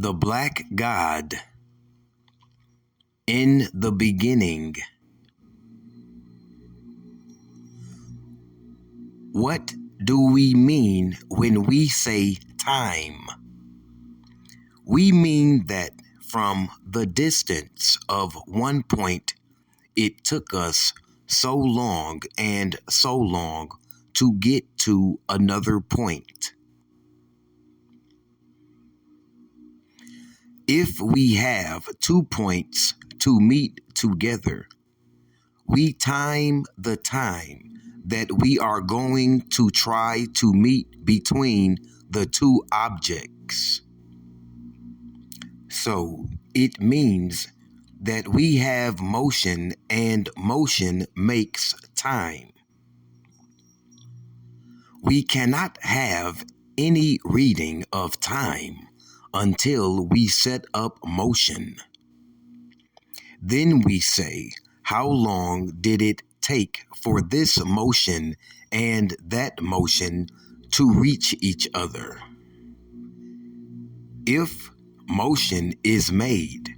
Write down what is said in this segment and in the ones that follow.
The Black God. In the beginning. What do we mean when we say time? We mean that from the distance of one point, it took us so long and so long to get to another point. If we have 2 points to meet together, we time the time that we are going to try to meet between the two objects. So it means that we have motion, and motion makes time. We cannot have any reading of time until we set up motion. Then we say, how long did it take for this motion and that motion to reach each other? If motion is made,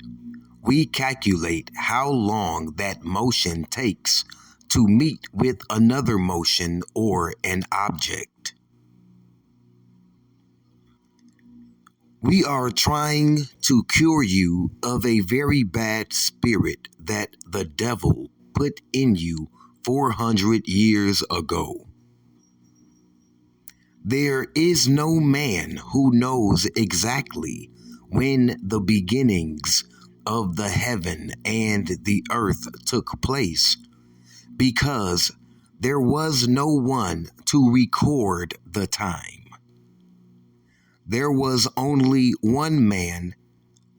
we calculate how long that motion takes to meet with another motion or an object. We are trying to cure you of a very bad spirit that the devil put in you 400 years ago. There is no man who knows exactly when the beginnings of the heaven and the earth took place, because there was no one to record the time. There was only one man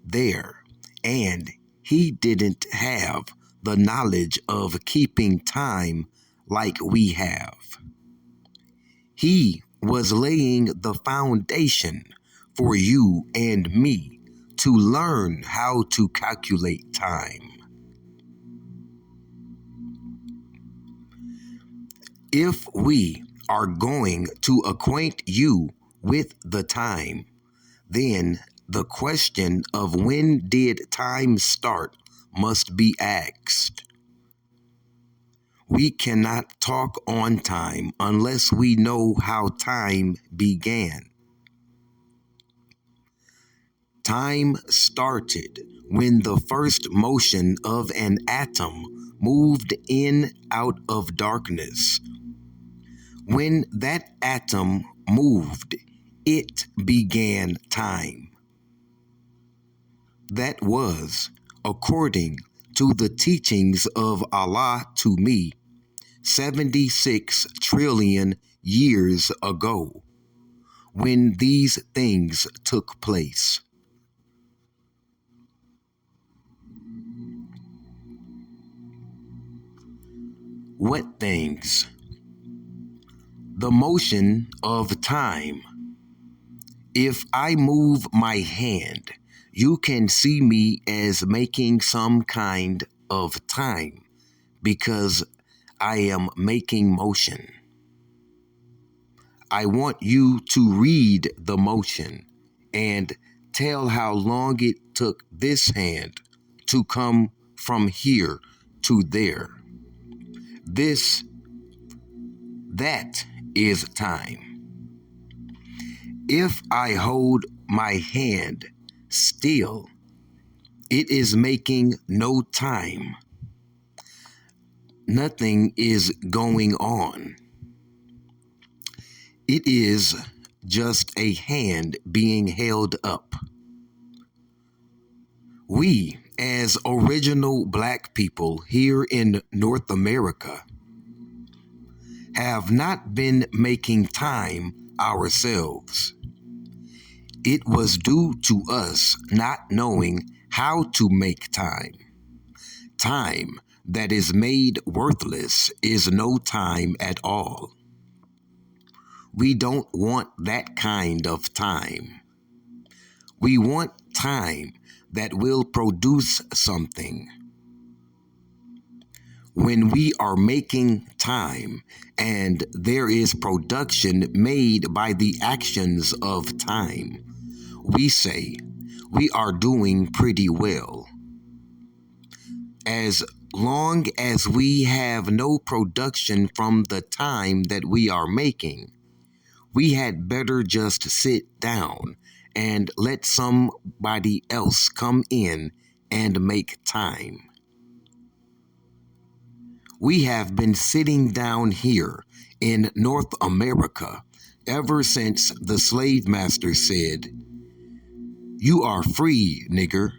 there, and he didn't have the knowledge of keeping time like we have. He was laying the foundation for you and me to learn how to calculate time. If we are going to acquaint you with the time, then the question of when did time start must be asked. We cannot talk on time unless we know how time began. Time started when the first motion of an atom moved in out of darkness. When that atom moved, it began time. That was, according to the teachings of Allah to me, 76 trillion years ago, when these things took place. What things? The motion of time. If I move my hand, you can see me as making some kind of time because I am making motion. I want you to read the motion and tell how long it took this hand to come from here to there. That is time. If I hold my hand still, it is making no time. Nothing is going on. It is just a hand being held up. We, as original Black people here in North America, have not been making time ourselves. It was due to us not knowing how to make time. Time that is made worthless is no time at all. We don't want that kind of time. We want time that will produce something. When we are making time and there is production made by the actions of time, we say we are doing pretty well. As long as we have no production from the time that we are making, we had better just sit down and let somebody else come in and make time. We have been sitting down here in North America ever since the slave master said, "You are free, nigger."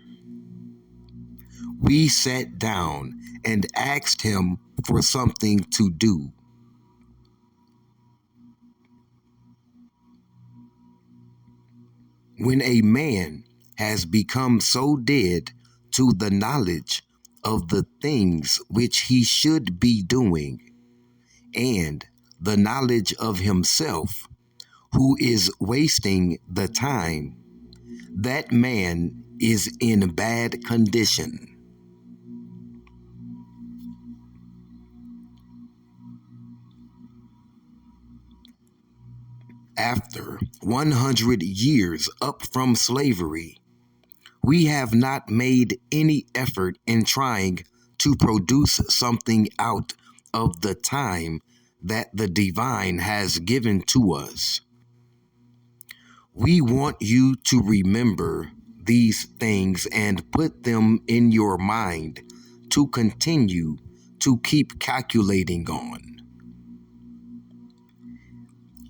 We sat down and asked him for something to do. When a man has become so dead to the knowledge of the things which he should be doing, and the knowledge of himself, who is wasting the time, that man is in bad condition. After 100 years up from slavery, we have not made any effort in trying to produce something out of the time that the divine has given to us. We want you to remember these things and put them in your mind to continue to keep calculating on.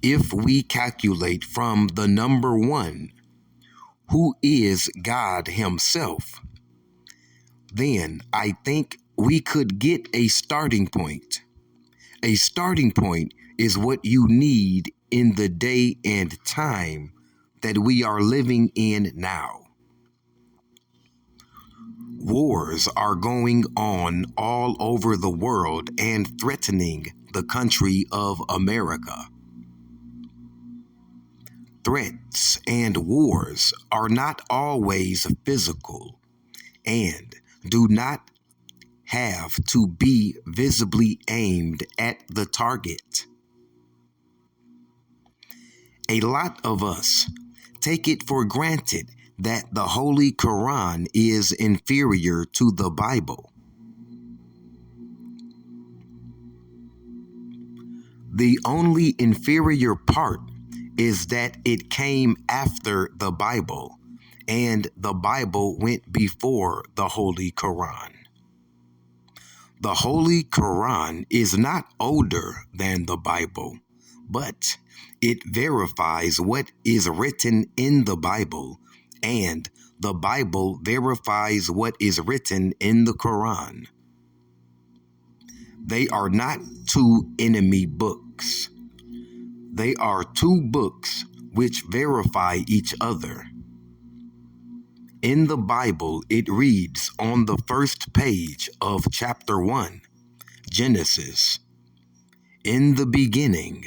If we calculate from the number one, who is God Himself, then I think we could get a starting point. A starting point is what you need in the day and time that we are living in now. Wars are going on all over the world and threatening the country of America. Threats and wars are not always physical and do not have to be visibly aimed at the target. A lot of us take it for granted that the Holy Quran is inferior to the Bible. The only inferior part is that it came after the Bible, and the Bible went before the Holy Quran. The Holy Quran is not older than the Bible, but it verifies what is written in the Bible, and the Bible verifies what is written in the Quran. They are not two enemy books. They are two books which verify each other. In the Bible, it reads on the first page of chapter 1, Genesis, in the beginning.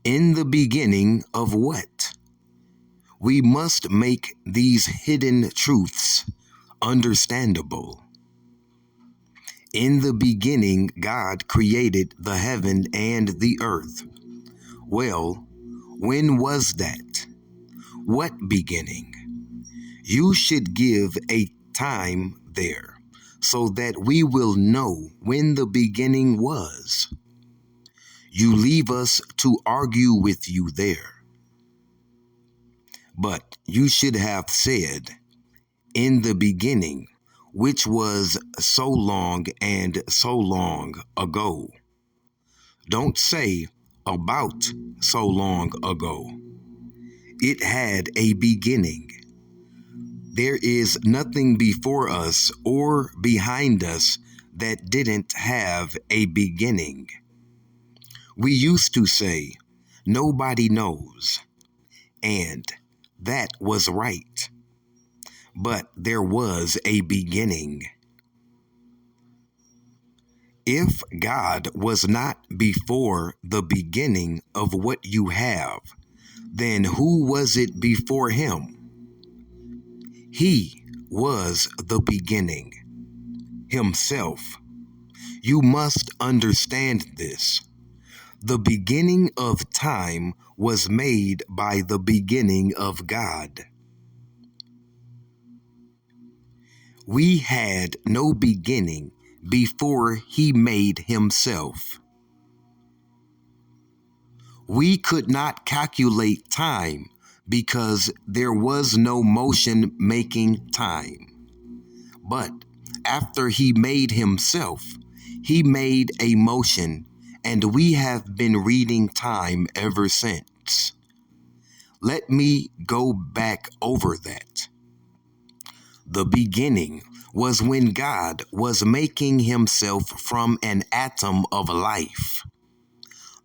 In the beginning of what? We must make these hidden truths understandable. In the beginning, God created the heaven and the earth. Well, when was that? What beginning? You should give a time there so that we will know when the beginning was. You leave us to argue with you there. But you should have said, in the beginning, which was so long and so long ago. Don't say about so long ago. It had a beginning. There is nothing before us or behind us that didn't have a beginning. We used to say, nobody knows, and that was right. But there was a beginning. If God was not before the beginning of what you have, then who was it before Him? He was the beginning, Himself. You must understand this. The beginning of time was made by the beginning of God. We had no beginning before he made himself. We could not calculate time because there was no motion making time. But after he made himself, he made a motion, and we have been reading time ever since. Let me go back over that. The beginning was when God was making himself from an atom of life.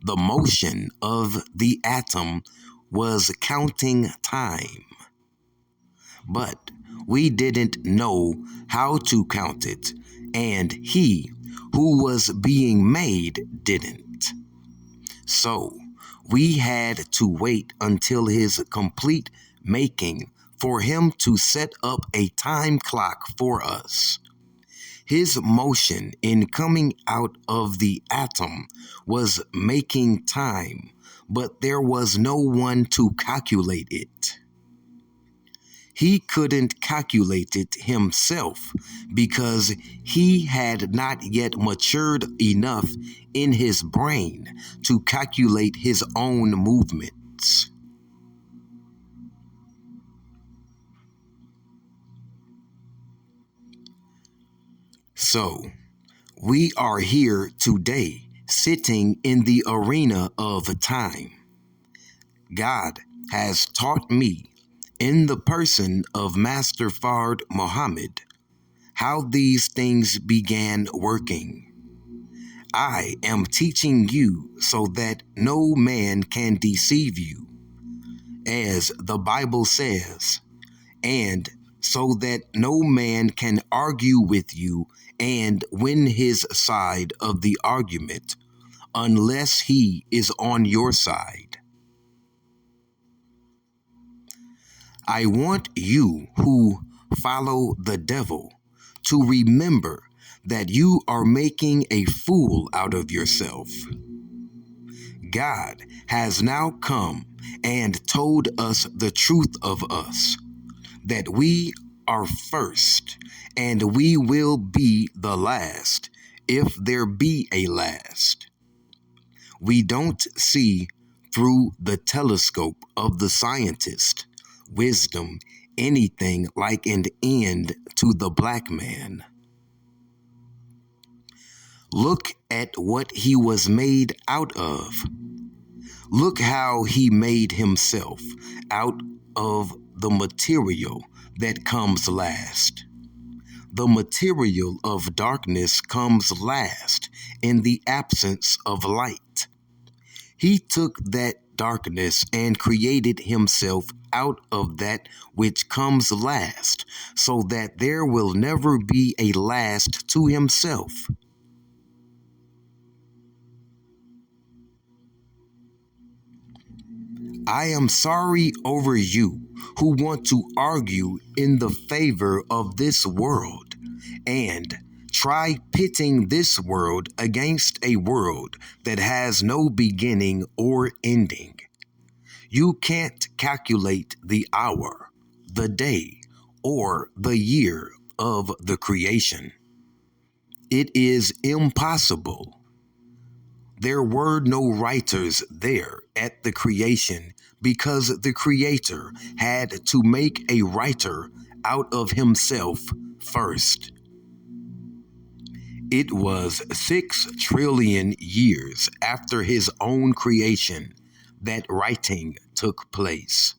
The motion of the atom was counting time, but we didn't know how to count it, and he who was being made didn't. So we had to wait until his complete making for him to set up a time clock for us. His motion in coming out of the atom was making time, but there was no one to calculate it. He couldn't calculate it himself because he had not yet matured enough in his brain to calculate his own movements. So, we are here today, sitting in the arena of time. God has taught me, in the person of Master Fard Muhammad, how these things began working. I am teaching you so that no man can deceive you, as the Bible says, and so that no man can argue with you and win his side of the argument unless he is on your side. I want you who follow the devil to remember that you are making a fool out of yourself. God has now come and told us the truth of us, that we are first and we will be the last, if there be a last. We don't see through the telescope of the scientist, wisdom, anything like an end to the black man. Look at what he was made out of. Look how he made himself out of the material that comes last. The material of darkness comes last in the absence of light. He took that darkness and created himself out of that which comes last, so that there will never be a last to himself. I am sorry over you who want to argue in the favor of this world and try pitting this world against a world that has no beginning or ending. You can't calculate the hour, the day, or the year of the creation. It is impossible. There were no writers there at the creation because the Creator had to make a writer out of himself first. It was 6 trillion years after his own creation that writing took place.